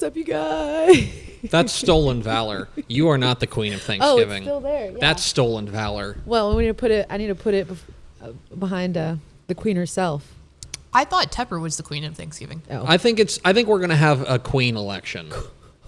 up, you guys? That's stolen valor. You are not the queen of Thanksgiving. Oh, it's still there. Yeah. That's stolen valor. Well, we need to put it. I need to put it behind the queen herself. I thought Tepper was the queen of Thanksgiving. Oh. I think we're gonna have a queen election.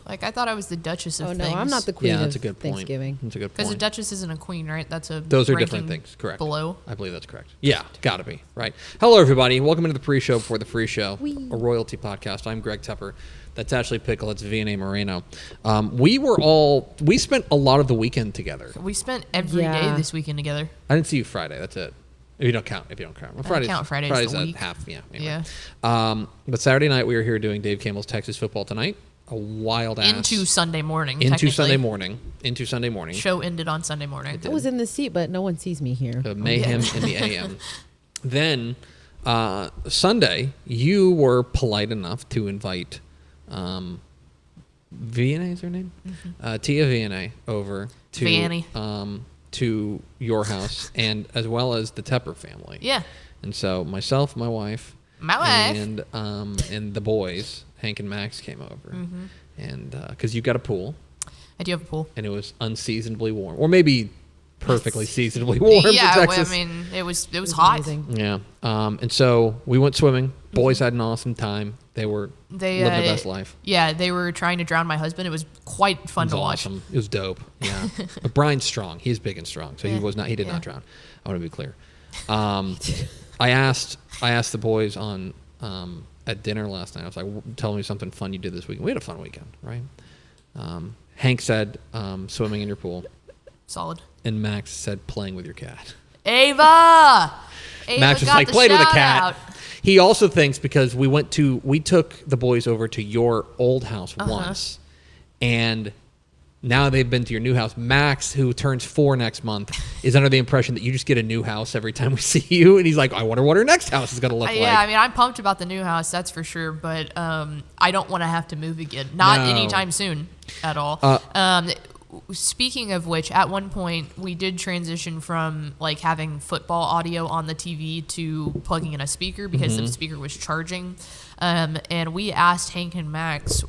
Like, I thought I was the Duchess of Oh things. no, I'm not the queen Yeah, of that's a good point. Thanksgiving. That's a good Because a point. Duchess isn't a queen, right? That's a Those are ranking different things. Correct. Below. I believe that's correct. Yeah, gotta be right. Hello, everybody. Welcome into the pre-show before the free show, a royalty podcast. I'm Greg Tepper. That's Ashley Pickle. It's V&A Moreno. We spent a lot of the weekend together. We spent every day this weekend together. I didn't see you Friday. That's it. If you don't count. Well, Friday's the week. half. Yeah. Anyway. Yeah. But Saturday night we were here doing Dave Campbell's Texas Football Tonight. A wild ass. Into Sunday morning. Into Sunday morning. Show ended on Sunday morning. I was in the seat, but no one sees me here. The mayhem in the AM. Then Sunday, you were polite enough to invite V&A is her name? Mm-hmm. Tia V&A over to your house, and as well as the Tepper family. Yeah. And so myself, my wife, and the boys, Hank and Max, came over, and because you got a pool. I do have a pool, and it was unseasonably warm, or maybe perfectly seasonably warm. Yeah, for Texas. I mean it was hot. Amazing. Yeah, and so we went swimming. Boys had an awesome time. They were living their best life. Yeah, they were trying to drown my husband. It was quite fun to watch. Awesome. It was dope. Yeah, but Brian's strong. He's big and strong, so he was not. He did not drown. I want to be clear. I asked the boys on at dinner last night. I was like, "Tell me something fun you did this weekend." We had a fun weekend, right? Hank said swimming in your pool. Solid. And Max said playing with your cat. Max was like, played with a cat. He also thinks because we took the boys over to your old house once, and now they've been to your new house. Max, who turns 4 next month, is under the impression that you just get a new house every time we see you, and he's like, I wonder what her next house is going to look like. Yeah, I mean, I'm pumped about the new house, that's for sure, but I don't want to have to move again. Not anytime soon at all. Speaking of which, at one point we did transition from like having football audio on the TV to plugging in a speaker because the speaker was charging. And we asked Hank and Max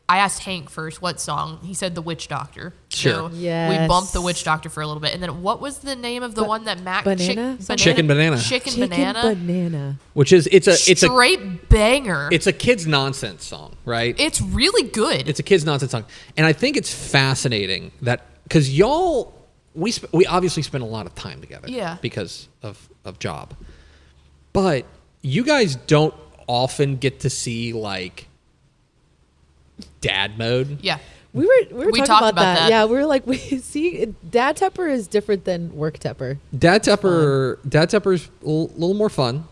I asked Hank first what song. He said The Witch Doctor. Sure. So we bumped The Witch Doctor for a little bit. And then what was the name of the one that Max... Chicken Banana. Chicken Banana. Which is, it's a straight banger. It's a kid's nonsense song, right? It's really good. It's a kid's nonsense song. And I think it's fascinating that, because we obviously spend a lot of time together. Yeah. Because of job. But you guys don't often get to see like dad mode. Yeah. We were talking talked about that. that. Yeah, we were like, Dad Tepper is different than work Tepper. Dad Tepper's a little more fun.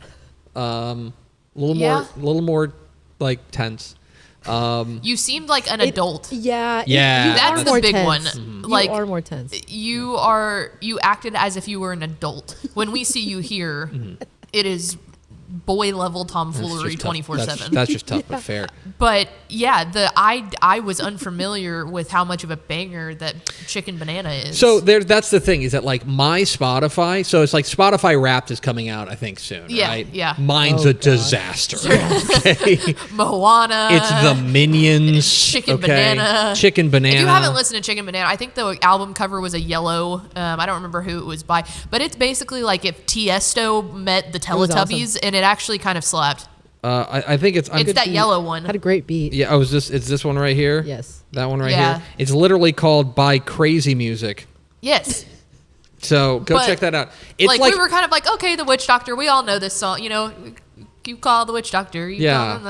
A little more like tense. You seemed like an adult. Yeah. That's the big one. Mm-hmm. Like, you are more tense. You acted as if you were an adult. When we see you here, it is boy level tomfoolery 24/7. That's just tough, but fair. But yeah, I was unfamiliar with how much of a banger that Chicken Banana is. So that's the thing, is that like my Spotify, so it's like Spotify Wrapped is coming out I think soon, right? Yeah. Mine's a disaster. Okay. Moana. It's the Minions. Chicken Banana. Chicken Banana. If you haven't listened to Chicken Banana, I think the album cover was a yellow. I don't remember who it was by, but it's basically like if Tiesto met the Teletubbies, and it actually kind of slapped. I think it's that yellow one. Had a great beat. Yeah. Is this one right here? Yes. That one right here. It's literally called By Crazy Music. Yes. So go check that out. It's like we were kind of like, okay, The Witch Doctor. We all know this song. You know, you call The Witch Doctor. Then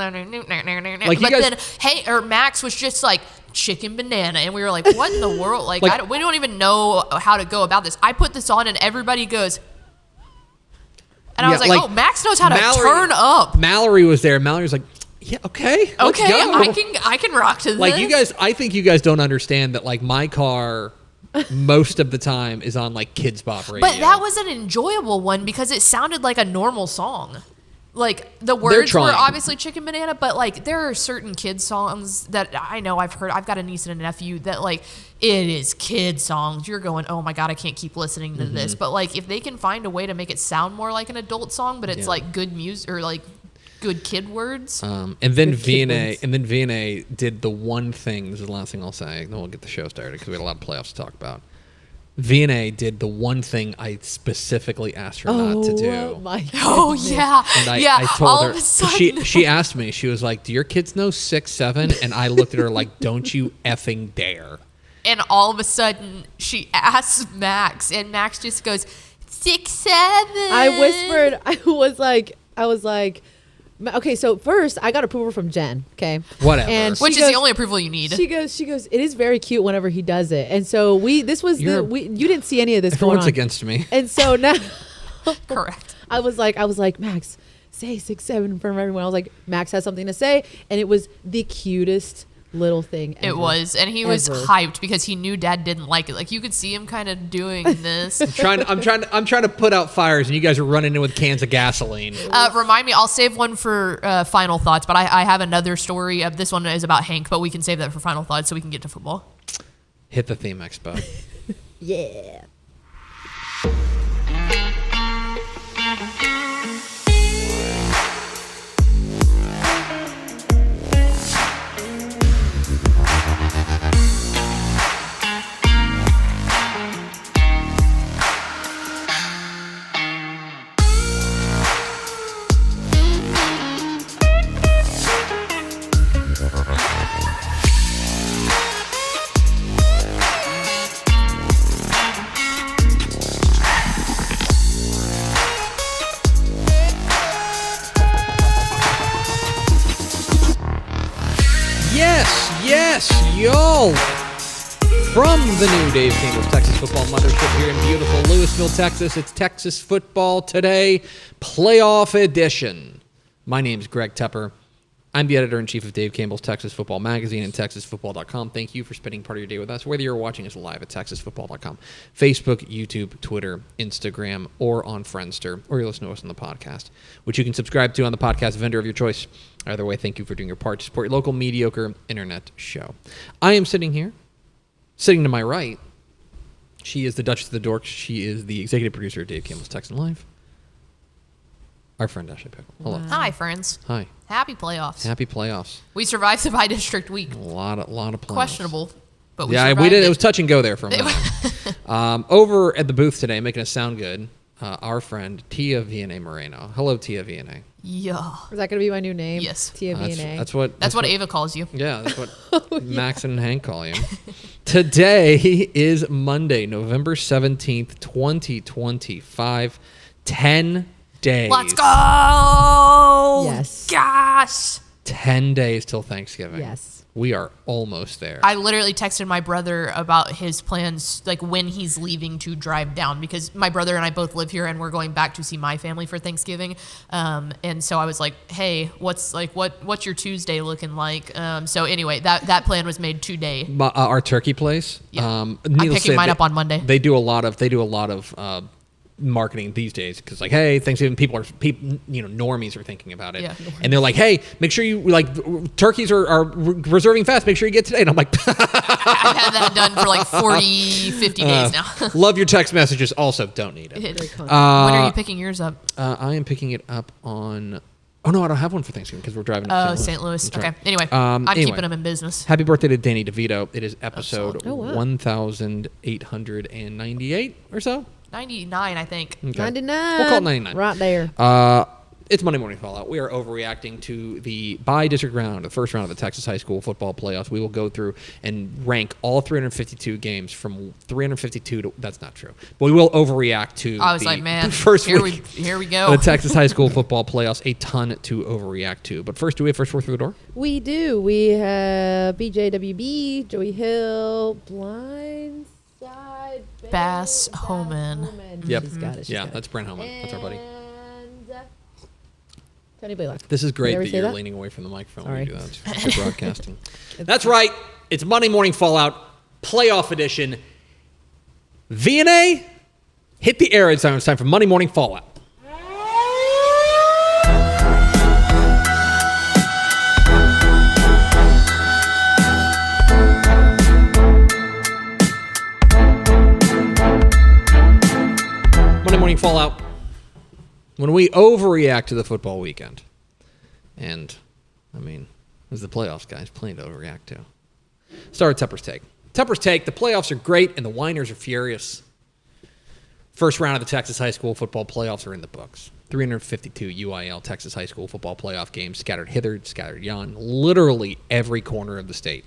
Max was just like Chicken Banana, and we were like, what in the world? Like we don't even know how to go about this. I put this on, and everybody goes. And I was like, Max knows how to turn up. Mallory was there. Mallory was like, yeah, okay, let's go. I can rock to this. Like you guys, I think you guys don't understand that like my car most of the time is on like Kids Bop radio. But that was an enjoyable one because it sounded like a normal song. Like the words were obviously Chicken Banana, but like there are certain kids songs that I know I've heard. I've got a niece and a nephew that like it is kid songs. You're going, oh my God, I can't keep listening to this. But like if they can find a way to make it sound more like an adult song, but it's like good music or like Good kid words. And then Good kid words. VNA did the one thing. This is the last thing I'll say. Then we'll get the show started because we had a lot of playoffs to talk about. VNA did the one thing I specifically asked her not to do. My goodness. Oh yeah, And yeah. I told all her. of a sudden, She asked me. She was like, "Do your kids know 6, 7?" And I looked at her like, "Don't you effing dare!" and all of a sudden she asks Max, and Max just goes 6, 7. I whispered. I was like, okay. So first, I got approval from Jen. Okay, Whatever. And which she is goes- the only approval you need. She goes. It is very cute whenever he does it. And so you didn't see any of this going Everyone's on. against me. And so now, Correct. I was like, Max, say 6, 7 in front of everyone. I was like, Max has something to say, and it was the cutest little thing ever. It was, and he was Ever. hyped because he knew Dad didn't like it. Like you could see him kind of doing this. I'm trying to put out fires, and you guys are running in with cans of gasoline. Remind me, I'll save one for final thoughts, but I have another story. This one is about Hank, but we can save that for final thoughts so we can get to football. Hit the theme, Expo. Yeah. Yes, y'all. From the new Dave Campbell's Texas Football Mothership here in beautiful Louisville, Texas, it's Texas Football Today, Playoff Edition. My name's Greg Tepper. I'm the editor-in-chief of Dave Campbell's Texas Football Magazine and TexasFootball.com. Thank you for spending part of your day with us, whether you're watching us live at TexasFootball.com, Facebook, YouTube, Twitter, Instagram, or on Friendster, or you're listening to us on the podcast, which you can subscribe to on the podcast vendor of your choice. Either way, thank you for doing your part to support your local mediocre internet show. I am sitting here. Sitting to my right, she is the Duchess of the Dorks. She is the executive producer of Dave Campbell's Texan Live. Our friend Ashley Pickle. Hello. Hi, friends. Hi. Happy playoffs. Happy playoffs. We survived the by-district week. A lot of playoffs. Questionable, but we Yeah, survived we did. it. It was touch and go there for a minute. Over at the booth today, making us sound good, our friend Tia Vianney Moreno. Hello, Tia Vianney. Yeah. Is that going to be my new name? Yes. Tia V&A. That's what Ava calls you. Yeah, that's what Max and Hank call you. Today is Monday, November 17th, 2025. 10 days. Let's go. Yes. Gosh. 10 days till Thanksgiving. Yes. We are almost there. I literally texted my brother about his plans, like when he's leaving to drive down, because my brother and I both live here and we're going back to see my family for Thanksgiving. And so I was like, hey, what's your Tuesday looking like? So anyway, that plan was made today. Our turkey place. Yeah. I'm needless to picking say, mine up on Monday. They do a lot of marketing these days because like, hey, Thanksgiving people normies are thinking about it. Yeah. And they're like, hey, make sure you turkeys are reserving fast, make sure you get today. And I'm like, I've had that done for like 40, 50 days now. love your text messages, also don't need it. When are you picking yours up? I am picking it up on I don't have one for Thanksgiving because we're driving to St. Louis. That's Okay. right. Anyway, I'm anyway. keeping them in business. Happy birthday to Danny DeVito. It is episode Oh, wow. 1898 or so. 99, I think. Okay. 99. We'll call it 99. Right there. It's Monday Morning Fallout. We are overreacting to the by-district round, the first round of the Texas high school football playoffs. We will go through and rank all 352 games from 352 to... That's not true. But we will overreact to I was the like, man, first here week we of go. the Texas high school football playoffs. A ton to overreact to. But first, do we have first word through the door? We do. We have BJWB, Joey Hill, Blindside, Bass Homan. Yep. She's got it. Yeah, that's Brent Homan. That's our buddy. And Tony Blaylock. This is great Did I ever that say you're that? leaning away from the microphone Sorry. when you do that. It's good broadcasting. That's right. It's Monday Morning Fallout Playoff Edition. V&A, hit the air. It's time for Monday Morning Fallout. Monday Morning Fallout. When we overreact to the football weekend, And, I mean, it was the playoffs, guys. Plenty to overreact to. Start with Tepper's Take. Tepper's Take, the playoffs are great and the whiners are furious. First round of the Texas high school football playoffs are in the books. 352 UIL Texas high school football playoff games scattered hither, scattered yon. Literally every corner of the state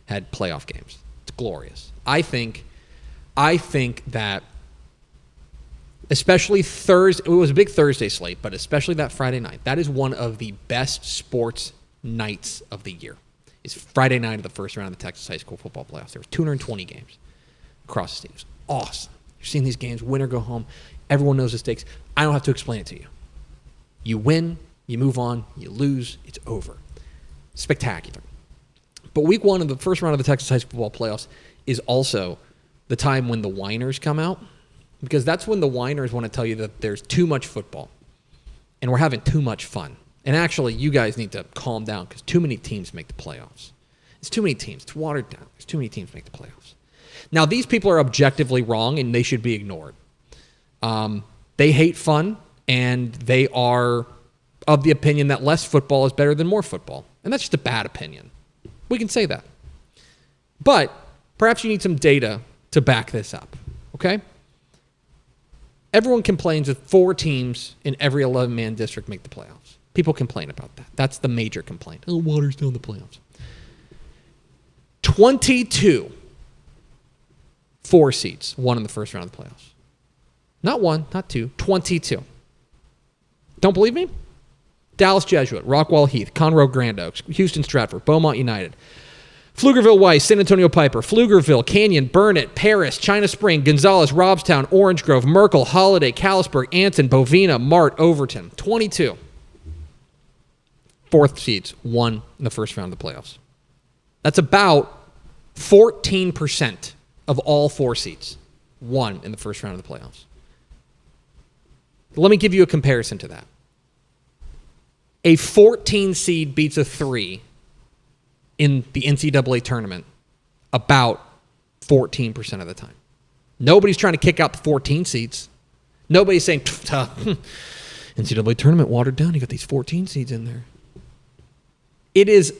had playoff games. It's glorious. I think that especially Thursday, it was a big Thursday slate, but especially that Friday night, that is one of the best sports nights of the year. It's Friday night of the first round of the Texas high school football playoffs. There were 220 games across the state. It was awesome. You're seeing these games, win or go home. Everyone knows the stakes. I don't have to explain it to you. You win, you move on, you lose, it's over. Spectacular. But week one of the first round of the Texas high school football playoffs is also the time when the whiners come out, because that's when the whiners want to tell you that there's too much football and we're having too much fun. And actually, you guys need to calm down because too many teams make the playoffs. It's too many teams. It's watered down. There's too many teams make the playoffs. Now, these people are objectively wrong and they should be ignored. They hate fun and they are of the opinion that less football is better than more football. And that's just a bad opinion. We can say that. But perhaps you need some data to back this up, okay? Everyone complains that 4 teams in every 11-man district make the playoffs. People complain about that. That's the major complaint. Oh, water's down the playoffs. 22 4 seeds won in the first round of the playoffs. Not 1, not 2, 22. Don't believe me? Dallas Jesuit, Rockwall Heath, Conroe Grand Oaks, Houston Stratford, Beaumont United, Pflugerville Weiss, San Antonio Piper, Pflugerville, Canyon, Burnett, Paris, China Spring, Gonzales, Robstown, Orange Grove, Merkel, Holiday, Callisburg, Anson, Bovina, Mart, Overton. 22. 4th seeds won in the first round of the playoffs. That's about 14% of all 4 seeds won in the first round of the playoffs. Let me give you a comparison to that. A 14 seed beats a 3 in the NCAA tournament about 14% of the time. Nobody's trying to kick out the 14 seeds. Nobody's saying, NCAA tournament watered down. You got these 14 seeds in there. It is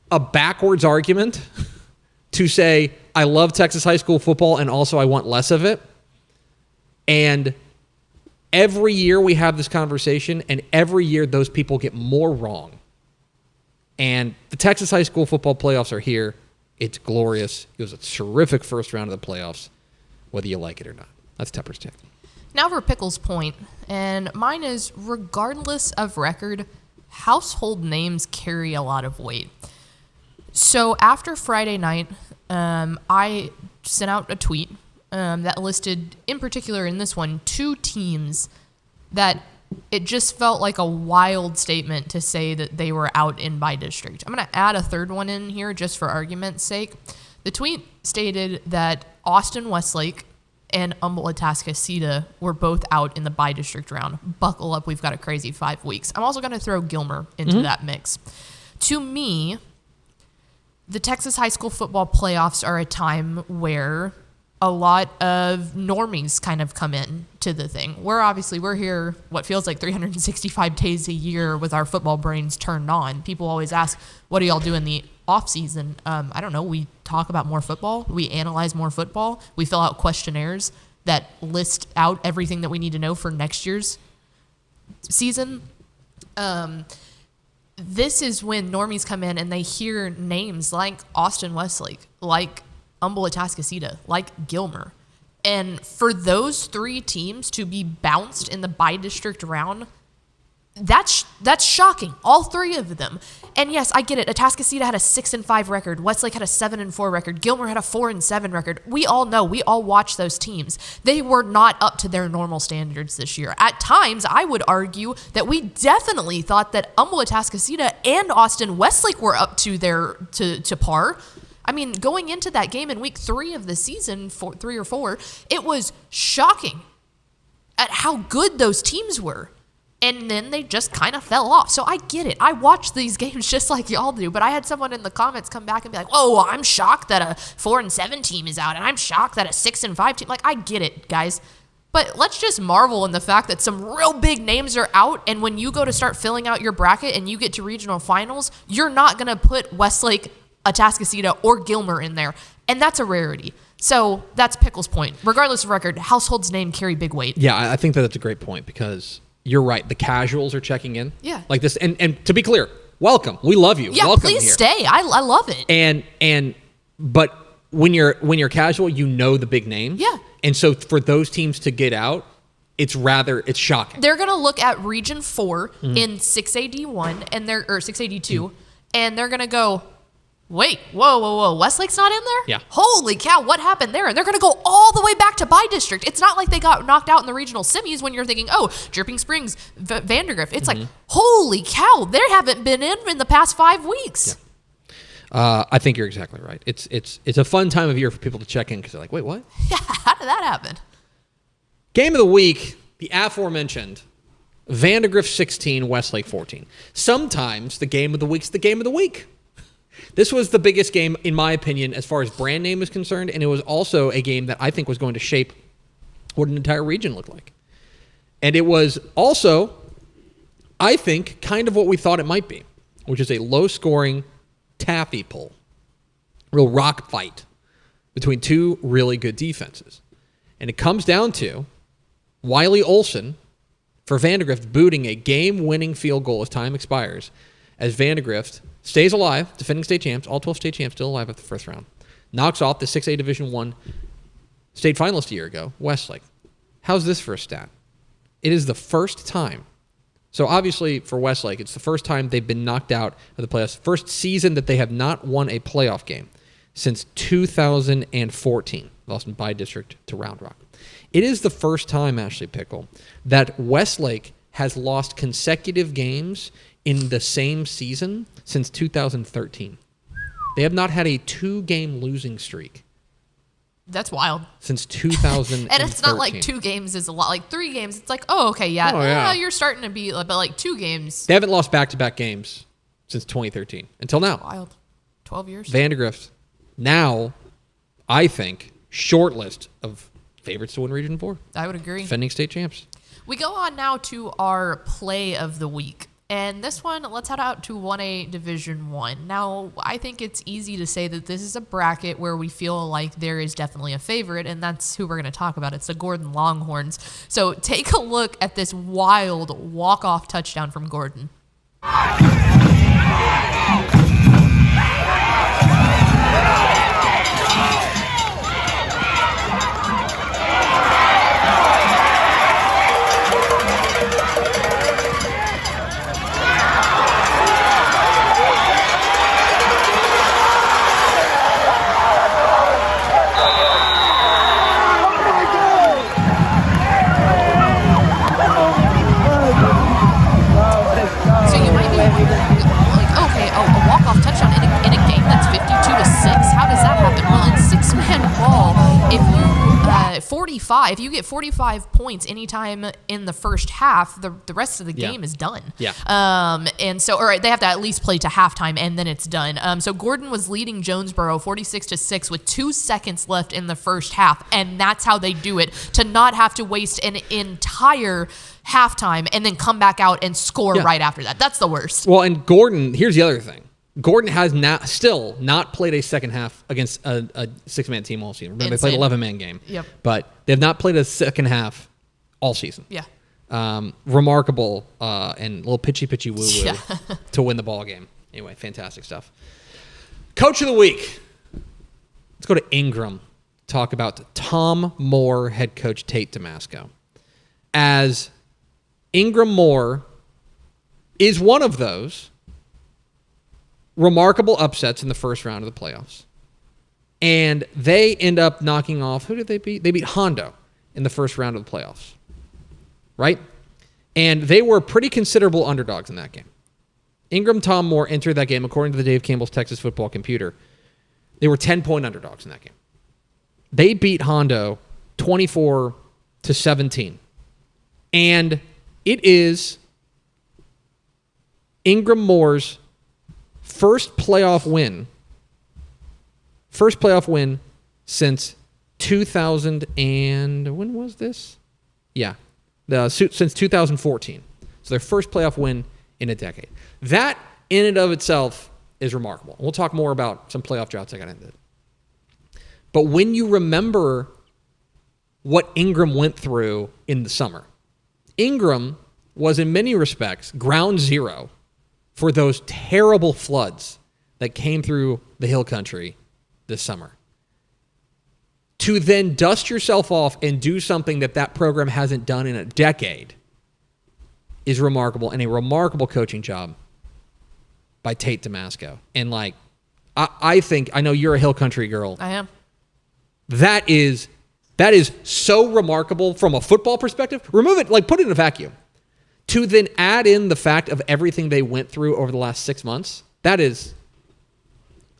a backwards argument to say, I love Texas high school football and also I want less of it. And every year we have this conversation, and every year those people get more wrong. And the Texas high school football playoffs are here. It's glorious. It was a terrific first round of the playoffs, whether you like it or not. That's Tepper's Take. Now for Pickle's point, and mine is, regardless of record, household names carry a lot of weight. So after Friday night, I sent out a tweet that listed, in particular in this one, 2 teams that it just felt like a wild statement to say that they were out in by district. I'm going to add a third one in here just for argument's sake. The tweet stated that Austin Westlake and Humboldt Atascocita were both out in the by district round. Buckle up, we've got a crazy 5 weeks. I'm also going to throw Gilmer into that mix. To me, the Texas high school football playoffs are a time where a lot of normies kind of come in to the thing. We're here what feels like 365 days a year with our football brains turned on. People always ask, what do y'all do in the off season? I don't know. We talk about more football. We analyze more football. We fill out questionnaires that list out everything that we need to know for next year's season. This is when normies come in and they hear names like Austin Westlake, like Humboldt Atascocita, like Gilmer. And for those 3 teams to be bounced in the by-district round, that's shocking. All 3 of them. And yes, I get it. Atascocita had a 6-5 record. Westlake had a 7-4 record. Gilmer had a 4-7 record. We all know. We all watch those teams. They were not up to their normal standards this year. At times, I would argue that we definitely thought that Humboldt Atascocita and Austin Westlake were up to their to par. I mean, going into that game in week 3 of the season, 3 or 4, it was shocking at how good those teams were. And then they just kind of fell off. So I get it. I watch these games just like y'all do. But I had someone in the comments come back and be like, whoa, I'm shocked that a 4-7 team is out. And I'm shocked that a 6-5 team. Like, I get it, guys. But let's just marvel in the fact that some real big names are out, and when you go to start filling out your bracket and you get to regional finals, you're not going to put Westlake, Atascocita, or Gilmer in there. And that's a rarity. So that's Pickle's point. Regardless of record, households name carry big weight. Yeah, I think that's a great point because you're right. The casuals are checking in. Yeah. Like this. And to be clear, welcome. We love you. Yeah, welcome please here. stay. I love it. But when you're casual, you know the big names. Yeah. And so for those teams to get out, it's shocking. They're going to look at Region 4 in 6AD1 and or 6AD2, and they're going to go, wait, whoa, Westlake's not in there? Yeah. Holy cow, what happened there? And they're going to go all the way back to bi-district. It's not like they got knocked out in the regional semis when you're thinking, oh, Dripping Springs, Vandergrift. It's like, holy cow, they haven't been in the past 5 weeks. Yeah. I think you're exactly right. It's a fun time of year for people to check in because they're like, wait, what? Yeah, how did that happen? Game of the week, the aforementioned Vandergrift 16, Westlake 14. Sometimes the game of the week's the game of the week. This was the biggest game, in my opinion, as far as brand name is concerned, and it was also a game that I think was going to shape what an entire region looked like. And it was also, I think, kind of what we thought it might be, which is a low-scoring taffy pull, real rock fight between two really good defenses. And it comes down to Wiley Olson for Vandergrift booting a game-winning field goal as time expires, as Vandergrift stays alive, defending state champs, all 12 state champs still alive at the first round, knocks off the 6A Division I state finalist a year ago, Westlake. How's this for a stat? It is the first time. So obviously for Westlake, it's the first time they've been knocked out of the playoffs. First season that they have not won a playoff game since 2014. Lost in bi-district to Round Rock. It is the first time, Ashley Pickle, that Westlake has lost consecutive games in the same season since 2013. They have not had a 2-game losing streak. That's wild. Since 2013. And it's not like 2 games is a lot. Like 3 games, it's like, oh, okay, yeah. You're starting to be, but like 2 games. They haven't lost back-to-back games since 2013 until now. Wild. 12 years. Vandergrift, now, I think, short list of favorites to win Region 4. I would agree. Defending state champs. We go on now to our play of the week. And this one, let's head out to 1A Division 1. Now, I think it's easy to say that this is a bracket where we feel like there is definitely a favorite, and that's who we're going to talk about. It's the Gordon Longhorns. So take a look at this wild walk-off touchdown from Gordon. If you get 45 points anytime in the first half, the rest of the game is done. Yeah. And so, all right, they have to at least play to halftime, and then it's done. So Gordon was leading Jonesboro 46-6 with 2 seconds left in the first half, and that's how they do it, to not have to waste an entire halftime and then come back out and score right after that. That's the worst. Well, and Gordon, here's the other thing. Gordon has still not played a second half against a 6-man team all season. Remember, they played 11-man game. Yep. But they have not played a second half all season. Yeah. Remarkable and a little pitchy woo-woo to win the ball game. Anyway, fantastic stuff. Coach of the week. Let's go to Ingram. Talk about Tom Moore, head coach Tate Damasco. As Ingram Moore is one of those remarkable upsets in the first round of the playoffs. And they end up knocking off, who did they beat? They beat Hondo in the first round of the playoffs. Right? And they were pretty considerable underdogs in that game. Ingram Tom Moore entered that game, according to the Dave Campbell's Texas Football Computer. They were 10-point underdogs in that game. They beat Hondo 24-17. And it is Ingram Moore's first playoff win since 2000 and when was this? Yeah. Since 2014. So their first playoff win in a decade. That, in and of itself, is remarkable. We'll talk more about some playoff droughts I got into. But when you remember what Ingram went through in the summer, Ingram was in many respects ground zero for those terrible floods that came through the hill country this summer. To then dust yourself off and do something that program hasn't done in a decade is remarkable, and a remarkable coaching job by Tate Damasco. And I think, I know you're a hill country girl. I am. That is so remarkable from a football perspective. Remove it, put it in a vacuum. To then add in the fact of everything they went through over the last 6 months, that is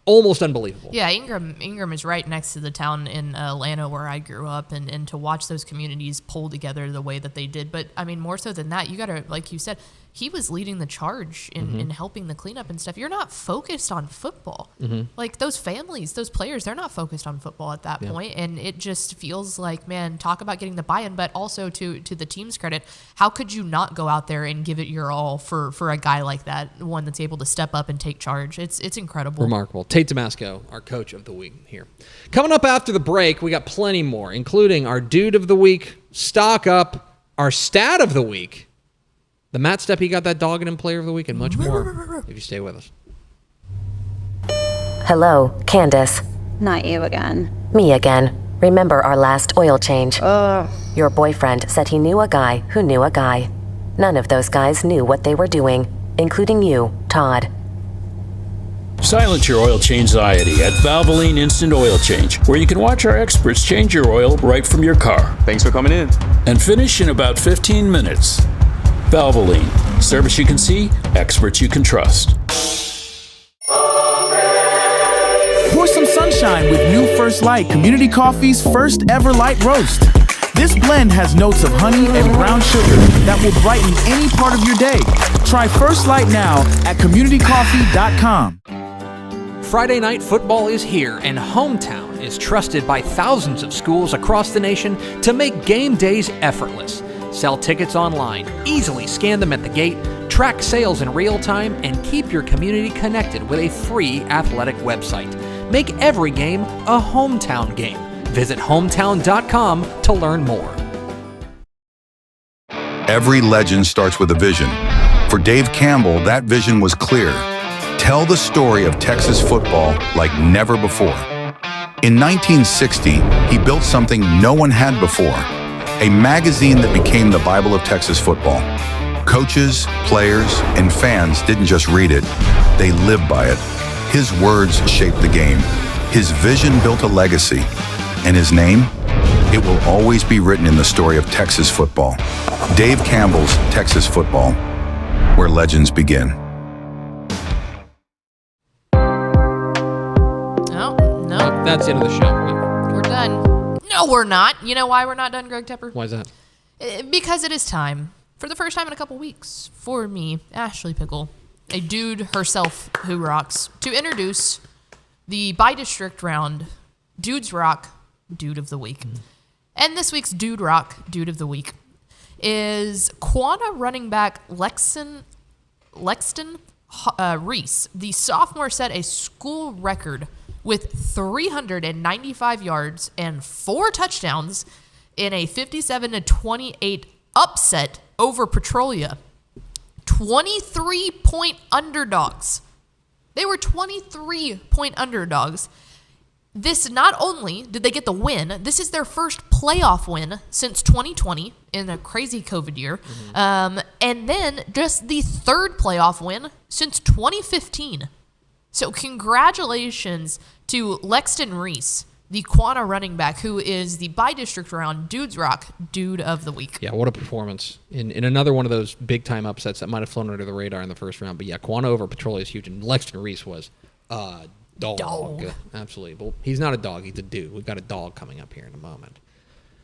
almost unbelievable. Yeah, Ingram is right next to the town in Atlanta where I grew up, and to watch those communities pull together the way that they did. But, I mean, more so than that, you got to, like you said, he was leading the charge in helping the cleanup and stuff. You're not focused on football. Like, those families, those players, they're not focused on football at that point. And it just feels like, man, talk about getting the buy-in, but also to the team's credit, how could you not go out there and give it your all for a guy like that, one that's able to step up and take charge? It's incredible. Remarkable. Tate Damasco, our coach of the week here. Coming up after the break, we got plenty more, including our dude of the week, stock up, our stat of the week, the Matt Steppe got that dog in player of the week, and much more if you stay with us. Hello, Candace. Not you again. Me again. Remember our last oil change? Your boyfriend said he knew a guy who knew a guy. None of those guys knew what they were doing, including you, Todd. Silence your oil change anxiety at Valvoline Instant Oil Change, where you can watch our experts change your oil right from your car. Thanks for coming in. And finish in about 15 minutes. Valvoline. Service you can see, experts you can trust. Pour some sunshine with new First Light Community Coffee's first ever light roast. This blend has notes of honey and brown sugar that will brighten any part of your day. Try First Light now at communitycoffee.com. Friday night football is here, and Hometown is trusted by thousands of schools across the nation to make game days effortless. Sell tickets online, easily scan them at the gate, track sales in real time, and keep your community connected with a free athletic website. Make every game a Hometown game. Visit hometown.com to learn more. Every legend starts with a vision. For Dave Campbell, that vision was clear. Tell the story of Texas football like never before. In 1960, he built something no one had before. A magazine that became the Bible of Texas football. Coaches, players, and fans didn't just read it, they lived by it. His words shaped the game. His vision built a legacy. And his name? It will always be written in the story of Texas football. Dave Campbell's Texas Football, where legends begin. No. That's the end of the show. We're done. No, we're not. You know why we're not done, Greg Tepper? Why is that? Because it is time, for the first time in a couple weeks, for me, Ashley Pickle, a dude herself who rocks, to introduce the by-district round Dudes Rock Dude of the Week. And this week's Dude Rock Dude of the Week is Quanah running back Lexton Reese. The sophomore set a school record with 395 yards and 4 touchdowns in a 57-28 upset over Petrolia. 23-point underdogs. They were 23-point underdogs. This, not only did they get the win, this is their first playoff win since 2020 in a crazy COVID year. And then just the third playoff win since 2015. So congratulations to Lexton Reese, the Quanah running back, who is the by-district round Dudes Rock Dude of the Week. Yeah, what a performance. In another one of those big-time upsets that might have flown under the radar in the first round. But yeah, Quanah over Petrolia is huge, and Lexton Reese was dog. Absolutely. But he's not a dog, he's a dude. We've got a dog coming up here in a moment.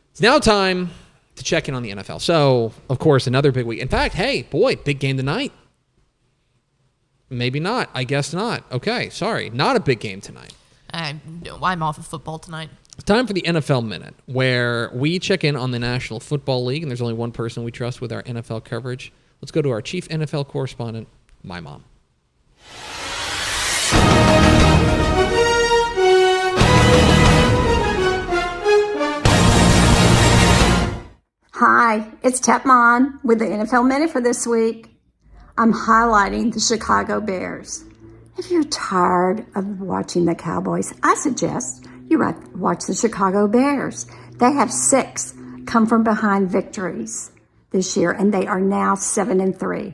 It's now time to check in on the NFL. So, of course, another big week. In fact, hey, boy, big game tonight. Maybe not. I guess not. Okay, sorry. Not a big game tonight. I'm off of football tonight. Time for the NFL Minute, where we check in on the National Football League, and there's only one person we trust with our NFL coverage. Let's go to our chief NFL correspondent, my mom. Hi, it's Tepper with the NFL Minute for this week. I'm highlighting the Chicago Bears. If you're tired of watching the Cowboys, I suggest you watch the Chicago Bears. They have 6 come-from-behind victories this year, and they are now 7-3.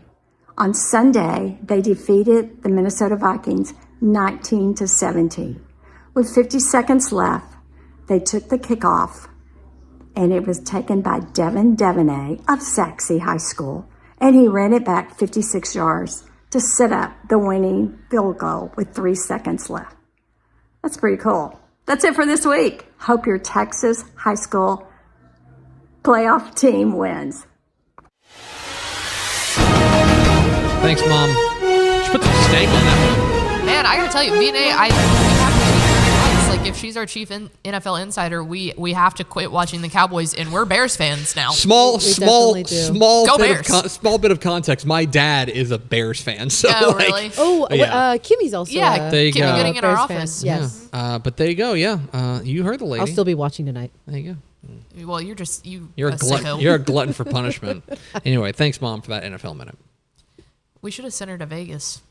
On Sunday, they defeated the Minnesota Vikings 19-17. With 50 seconds left, they took the kickoff, and it was taken by Devin Devaney of Saxe High School, and he ran it back 56 yards to set up the winning field goal with 3 seconds left. That's pretty cool. That's it for this week. Hope your Texas high school playoff team wins. Thanks, Mom. Just put some stank on that one. Man, I gotta tell you, V&A, we have to treat her nice. Like, if she's our chief NFL insider, we have to quit watching the Cowboys, and we're Bears fans now. Small Go bit of context. My dad is a Bears fan. So oh, really? Kimmy's also there you Kimmy go. Getting in our Bears office. Fan. Yes. Yeah. But there you go. Yeah. You heard the lady. I'll still be watching tonight. There you go. Well, you're a glutton. You're a glutton for punishment. Anyway, thanks, Mom, for that NFL Minute. We should have sent her to Vegas.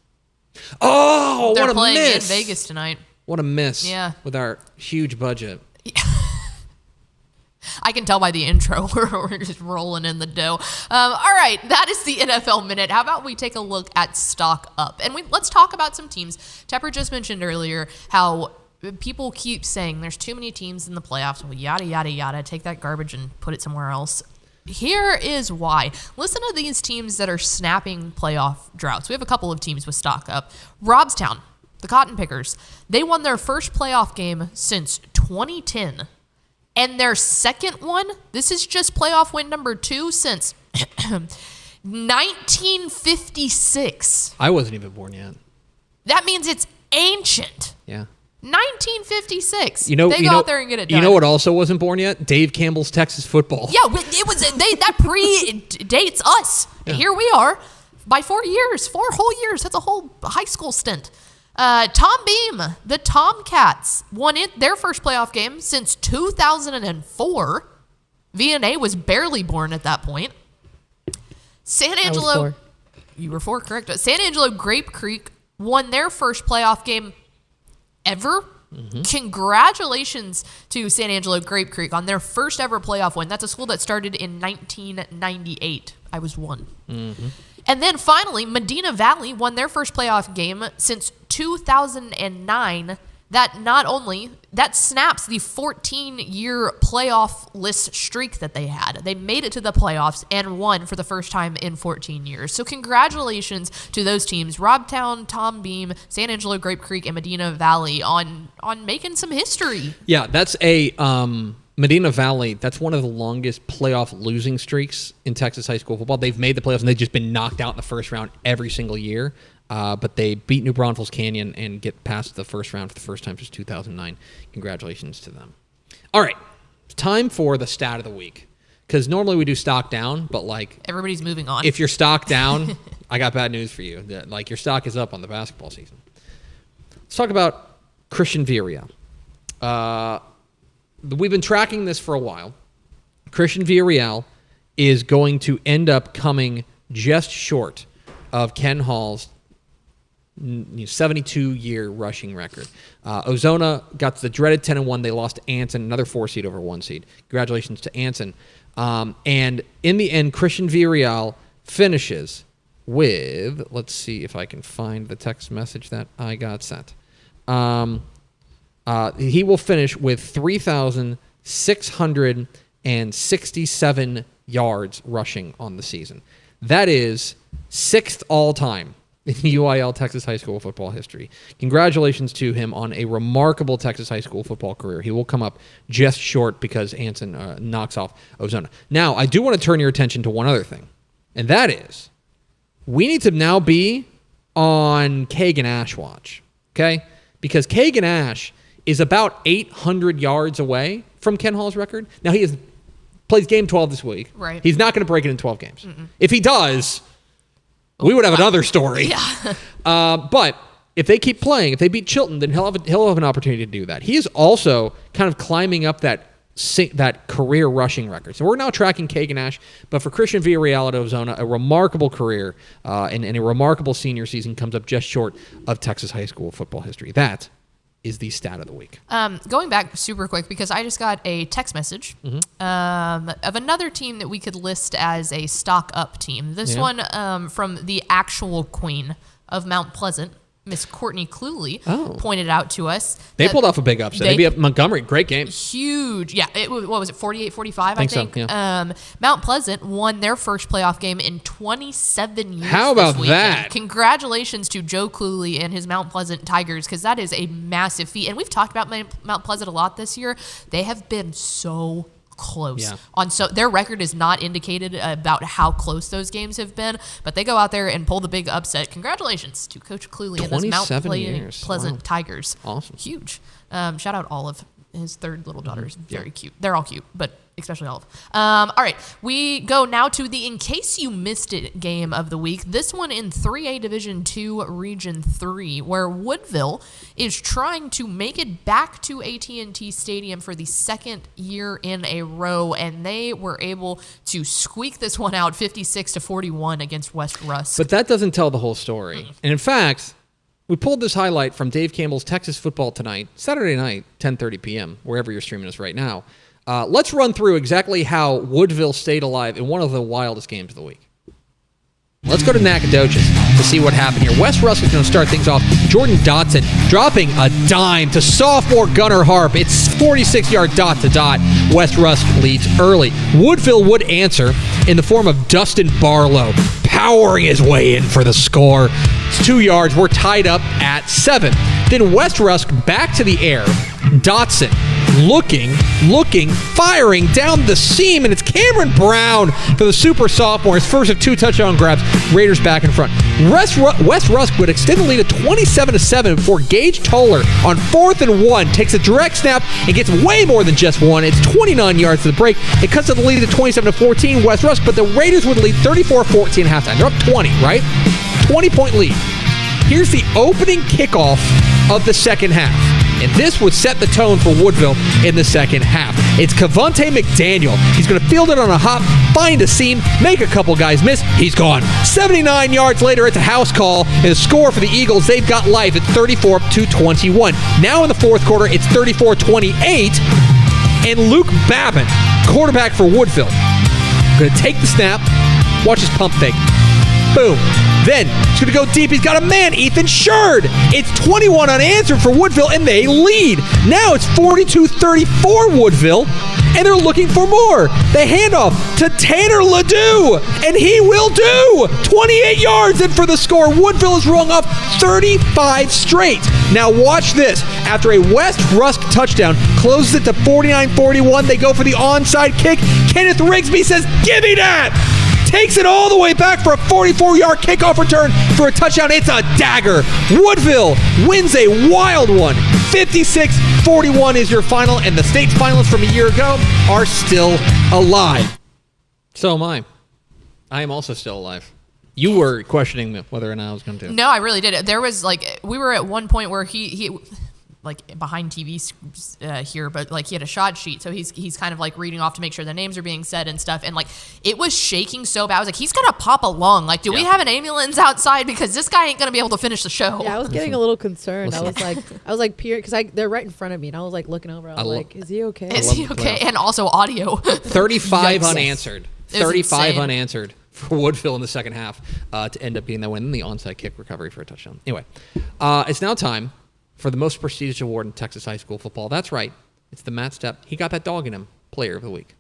Oh, They're what a playing miss. in Vegas tonight. What a miss. Yeah. With our huge budget. I can tell by the intro we're just rolling in the dough. All right, that is the NFL Minute. How about we take a look at Stock Up? And let's talk about some teams. Tepper just mentioned earlier how people keep saying there's too many teams in the playoffs. Well, yada, yada, yada. Take that garbage and put it somewhere else. Here is why. Listen to these teams that are snapping playoff droughts. We have a couple of teams with Stock Up. Robstown, the Cotton Pickers, they won their first playoff game since 2010. And their second one, this is just playoff win number 2 since 1956. I wasn't even born yet. That means it's ancient. Yeah. 1956. They go out there and get it done. You know what also wasn't born yet? Dave Campbell's Texas football. Yeah, it was. That predates us. Yeah. Here we are by 4 years, 4 whole years. That's a whole high school stint. Tom Beam, the Tomcats, won their first playoff game since 2004. V&A was barely born at that point. San Angelo. I was 4. You were 4, correct. San Angelo Grape Creek won their first playoff game ever. Mm-hmm. Congratulations to San Angelo Grape Creek on their first ever playoff win. That's a school that started in 1998. I was 1. Mm-hmm. And then finally, Medina Valley won their first playoff game since 2009. That snaps the 14-year playoff-less streak that they had. They made it to the playoffs and won for the first time in 14 years. So congratulations to those teams, Robtown, Tom Beam, San Angelo Grape Creek, and Medina Valley on making some history. Yeah, that's a Medina Valley. That's one of the longest playoff losing streaks in Texas high school football. They've made the playoffs and they've just been knocked out in the first round every single year. But they beat New Braunfels Canyon and get past the first round for the first time since 2009. Congratulations to them. All right, it's time for the stat of the week. Because normally we do stock down, but everybody's moving on. If you're stock down, I got bad news for you. Your stock is up on the basketball season. Let's talk about Christian Villarreal. We've been tracking this for a while. Christian Villarreal is going to end up coming just short of Ken Hall's 72-year rushing record. Ozona got the dreaded 10-1. They lost to Anson, another 4 seed over 1 seed. Congratulations to Anson. And in the end, Christian Villarreal finishes with, let's see if I can find the text message that I got sent. He will finish with 3,667 yards rushing on the season. That is 6th all-time in UIL Texas high school football history. Congratulations to him on a remarkable Texas high school football career. He will come up just short because Anson knocks off Ozona. Now, I do want to turn your attention to one other thing, and that is we need to now be on Kagan Ash watch, okay? Because Kagan Ash is about 800 yards away from Ken Hall's record. Now, plays game 12 this week. Right. He's not going to break it in 12 games. If he does, we would have another story. Yeah. But if they keep playing, if they beat Chilton, then he'll have an opportunity to do that. He is also kind of climbing up that career rushing record. So we're now tracking Kagan Ash, but for Christian Villarreal at Arizona, a remarkable career and a remarkable senior season comes up just short of Texas high school football history. That is the stat of the week. Going back super quick, because I just got a text message of another team that we could list as a stock up team. This one from the actual queen of Mount Pleasant, Miss Courtney Cluley, pointed out to us. They pulled off a big upset. They beat Montgomery. Great game. Huge. Yeah. What was it, 48-45, I think? So, yeah. Mount Pleasant won their first playoff game in 27 years. How about that? Congratulations to Joe Cluley and his Mount Pleasant Tigers, because that is a massive feat. And we've talked about Mount Pleasant a lot this year. They have been so close so their record is not indicated about how close those games have been, but they go out there and pull the big upset. Congratulations to Coach Cluley and those Mount Pleasant Tigers. Awesome. Huge. Shout out Olive, his third little daughter is very cute. They're all cute, but especially Olive. All right, we go now to the In Case You Missed It game of the week. This one in 3A Division II Region 3, where Woodville is trying to make it back to AT&T Stadium for the second year in a row, and they were able to squeak this one out 56-41 against West Rusk. But that doesn't tell the whole story. And in fact, we pulled this highlight from Dave Campbell's Texas Football Tonight, Saturday night, 10:30 p.m., wherever you're streaming us right now. Let's run through exactly how Woodville stayed alive in one of the wildest games of the week. Let's go to Nacogdoches to see what happened here. West Rusk is going to start things off. Jordan Dotson dropping a dime to sophomore Gunnar Harp. It's 46-yard dot to dot. West Rusk leads early. Woodville would answer in the form of Dustin Barlow, powering his way in for the score. It's 2 yards. We're tied up at 7. Then West Rusk back to the air. Dotson looking, firing down the seam, and it's Cameron Brown for the super sophomore. His first of 2 touchdown grabs. Raiders back in front. West Rusk would extend the lead to 27-7 before Gage Toller on 4th and 1 takes a direct snap and gets way more than just one. It's 29 yards to the break. It cuts to the lead to 27-14 West Rusk, but the Raiders would lead 34-14 at halftime. They're up 20, right? 20-point lead. Here's the opening kickoff of the second half. And this would set the tone for Woodville in the second half. It's Cavante McDaniel. He's going to field it on a hop, find a seam, make a couple guys miss. He's gone. 79 yards later, it's a house call. And the score for the Eagles, they've got life at 34-21. Now in the fourth quarter, it's 34-28. And Luke Babin, quarterback for Woodville, going to take the snap. Watch his pump fake. Boom. Then, he's going to go deep. He's got a man, Ethan Sherd. It's 21 unanswered for Woodville, and they lead. Now it's 42-34 Woodville, and they're looking for more. The handoff to Tanner Ledoux, and he will do. 28 yards in for the score. Woodville has rung off 35 straight. Now watch this. After a West Rusk touchdown, closes it to 49-41. They go for the onside kick. Kenneth Rigsby says, "Give me that!" Takes it all the way back for a 44-yard kickoff return for a touchdown. It's a dagger. Woodville wins a wild one. 56-41 is your final, and the state's finalists from a year ago are still alive. So am I. I am also still alive. You were questioning whether or not I was going to. No, I really did. There was we were at one point where he behind TV here, but he had a shot sheet, so he's kind of reading off to make sure the names are being said and stuff, and it was shaking so bad. I was like, he's gonna pop a lung. Do we have an ambulance outside, because this guy ain't gonna be able to finish the show? Yeah, I was getting a little concerned. I was like peering, because they're right in front of me, and I was looking over. I was is he okay? Is he okay? And also audio. 35 unanswered. 35 unanswered for Woodville in the second half to end up being the win in the onside kick recovery for a touchdown. Anyway, it's now time for the most prestigious award in Texas high school football. That's right. It's the Matt Stepp. He got that dog in him. Player of the week.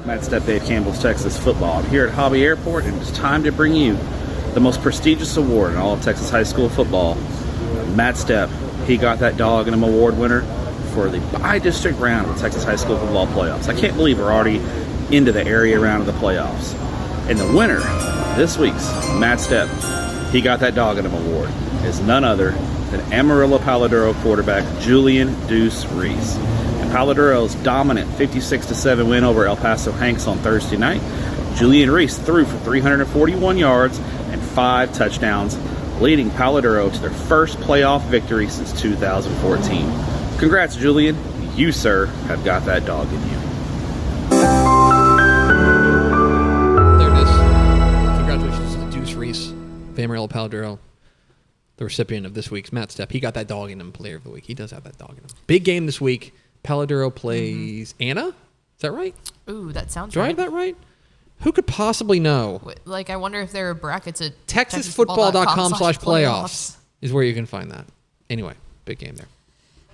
Matt Stepp, Dave Campbell's Texas Football. I'm here at Hobby Airport, and it's time to bring you the most prestigious award in all of Texas high school football. Matt Stepp. He got that dog in him award winner for the bi-district round of the Texas high school football playoffs. I can't believe we're already into the area round of the playoffs. And the winner this week's Matt Stepp He got that dog in him award is none other than Amarillo Paladuro quarterback Julian Deuce Reese. And Paladuro's dominant 56-7 win over El Paso Hanks on Thursday night, Julian Reese threw for 341 yards and 5 touchdowns, leading Paladuro to their first playoff victory since 2014. Congrats, Julian. You, sir, have got that dog in you. There it is. Congratulations to Deuce Reese, Amarillo Paladuro, the recipient of this week's Matt Stepp. He got that dog in him, player of the week. He does have that dog in him. Big game this week. Paladuro plays Anna. Is that right? Ooh, that sounds right. Do I have that right? Who could possibly know? Like, I wonder if there are brackets at TexasFootball.com/playoffs is where you can find that. Anyway, big game there.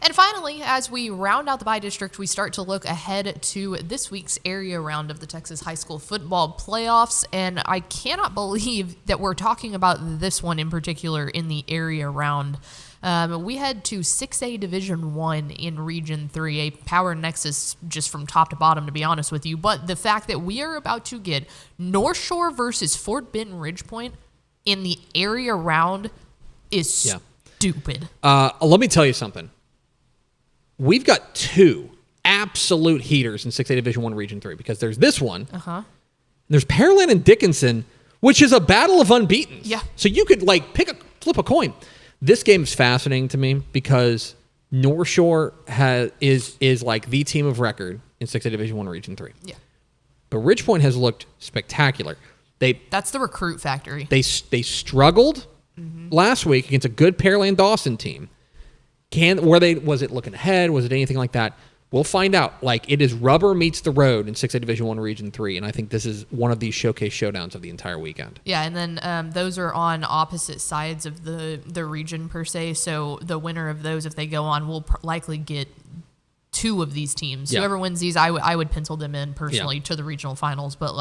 And finally, as we round out the bye district, we start to look ahead to this week's area round of the Texas high school football playoffs. And I cannot believe that we're talking about this one in particular in the area round. We head to 6A Division I in Region 3, a power nexus just from top to bottom, to be honest with you. But the fact that we are about to get North Shore versus Fort Benton Ridgepoint in the area round is stupid. Let me tell you something. We've got 2 absolute heaters in 6A Division I Region 3 because there's this one. There's Pearland and Dickinson, which is a battle of unbeatens. Yeah. So you could flip a coin. This game is fascinating to me because North Shore is like the team of record in 6A Division I Region 3. Yeah. But Ridgepoint has looked spectacular. That's the recruit factory. They struggled last week against a good Pearland Dawson team. Was it looking ahead? Was it anything like that? We'll find out. Like, it is rubber meets the road in 6A Division I Region 3, and I think this is one of these showcase showdowns of the entire weekend. Yeah, and then those are on opposite sides of the region per se, so the winner of those, if they go on, will likely get 2 of these teams. Yeah. Whoever wins these, I would pencil them in personally to the regional finals, but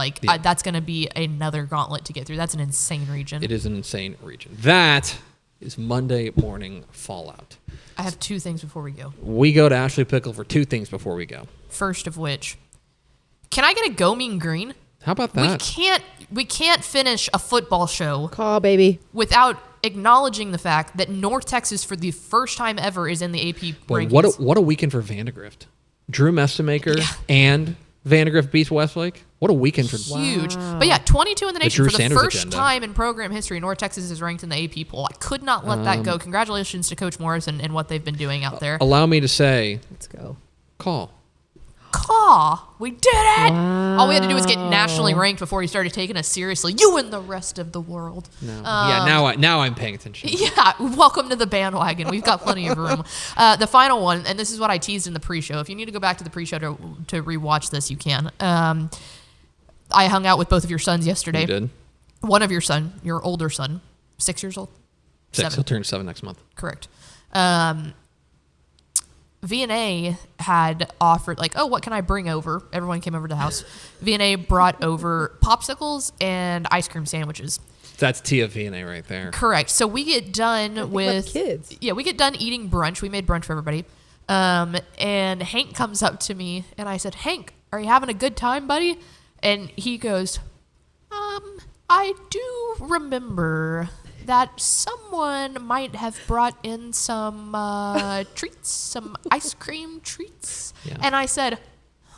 that's going to be another gauntlet to get through. That's an insane region. It is an insane region. That is Monday morning fallout. I have 2 things before we go. We go to Ashley Pickle for 2 things before we go. First of which, can I get a Go Mean Green? How about that? We can't finish a football show Call, baby. without acknowledging the fact that North Texas, for the first time ever, is in the AP rankings. What a weekend for Vandegrift. Drew Mestemaker and Vandegrift beats Westlake. What a weekend for huge. But yeah, 22 in the nation Drew for the Sanders first agenda. time in program history. North Texas is ranked in the AP poll. I could not let that go. Congratulations to Coach Morris and what they've been doing out there. Allow me to say, Let's go. call. We did it! Wow. All we had to do was get nationally ranked before he started taking us seriously. You and the rest of the world. No. Now I'm paying attention. Yeah, welcome to the bandwagon. We've got plenty of room. The final one, and this is what I teased in the pre-show. If you need to go back to the pre-show to rewatch this, you can. I hung out with both of your sons yesterday. You did? One of your older son, 6 years old? 6. 7. He'll turn 7 next month. Correct. V&A had offered, what can I bring over? Everyone came over to the house. V&A brought over popsicles and ice cream sandwiches. That's Tia V&A right there. Correct. So we get done with kids. Yeah, we get done eating brunch. We made brunch for everybody. And Hank comes up to me and I said, "Hank, are you having a good time, buddy?" And he goes, "I do remember that someone might have brought in some treats, some ice cream treats." Yeah. And I said,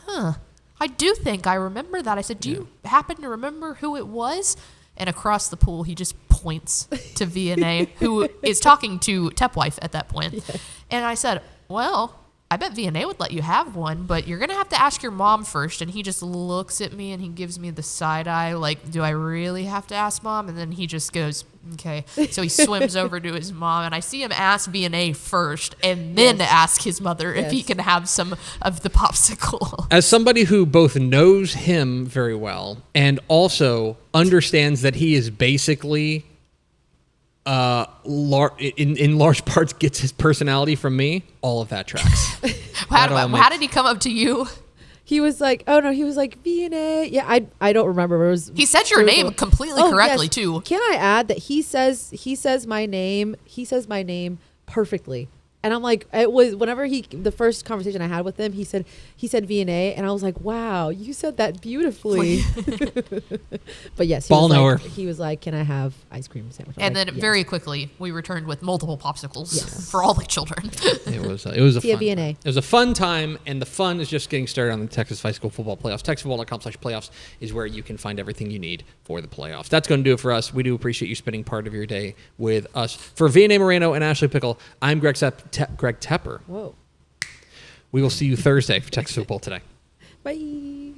I do think I remember that. I said, "Do you happen to remember who it was?" And across the pool, he just points to V&A, who is talking to Tepwife at that point. Yeah. And I said, "Well, I bet V&A would let you have one, but you're going to have to ask your mom first." And he just looks at me and he gives me the side eye, like, "Do I really have to ask mom?" And then he just goes, "Okay." So he swims over to his mom, and I see him ask V&A first and then ask his mother if he can have some of the popsicle. As somebody who both knows him very well and also understands that he is basically in large parts gets his personality from me, all of that tracks. How did he come up to you? He was like, he was like, V&A. Yeah, I don't remember. He said your name completely correctly, too. Can I add that he says my name perfectly. And I'm like, it was whenever the first conversation I had with him, he said V&A, and I was like, wow, you said that beautifully. But yes, he was like, can I have ice cream sandwich? And like, then yes. very quickly we returned with multiple popsicles for all the children. It was a fun V&A. time. It was a fun time, and the fun is just getting started on the Texas High School Football Playoffs. TexasFootball.com/playoffs is where you can find everything you need for the playoffs. That's going to do it for us. We do appreciate you spending part of your day with us. For V&A Moreno and Ashley Pickle, I'm Greg Tepper. Whoa. We will see you Thursday for Texas Football Today. Bye.